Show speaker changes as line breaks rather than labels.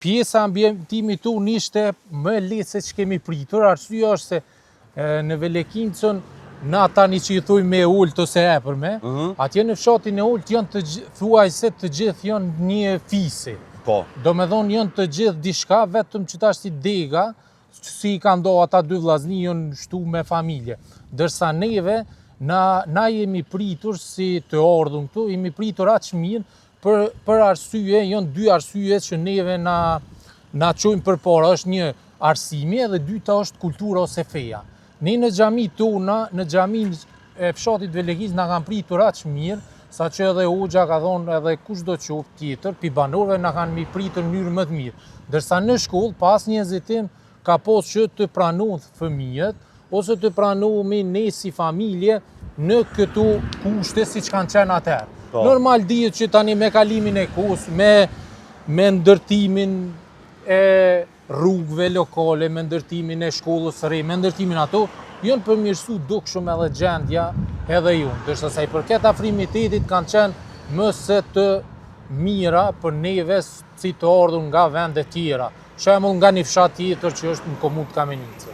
Pjesa ambientimit tonë ishte më lehtë se që kemi pritur, arsyeja është se në Velekincën, na tani që i thuj me Ult ose Epërme, atje në fshatin e Ult janë thuajse të gjithë janë një fisi.
Po.
Do me thonë janë të gjithë diçka, vetëm që tash si dega, si i ka ndo ata dy vllazni janë shtu me familje. Dërsa neve, na jemi pritur si të ardhur këtu, jemi pritur aq mirë, për arsye, janë dy arsye që neve na çojnë përpara, është një arsimi edhe dyta është kultura ose feja. Ne në xhami tona, në xhamin e fshatit Velekincë na kanë pritur aq mirë, sa që edhe Hoxha ka thonë edhe kushdo qoftë tjetër, pi banorëve na kanë mi pritur në mënyrë më të mirë. Ndërsa në shkollë, pas një hezitim, ka pas që të pranohen fëmijët, ose të pranohemi ne si familje në këtu kushte si që kanë qenë atëherë. Normal dihet që tani me kalimin e kohës, me ndërtimin e rrugëve lokale, me ndërtimin e shkollës së re, me ndërtimin ato, janë përmirësu dukshëm edhe gjendja edhe ju. Ndërsa sa i përket afrimitetit kanë qenë më se të mira për neve si të ardhur nga vende tjera. Shembull nga një fshat tjetër që është në komunë Kamenicës.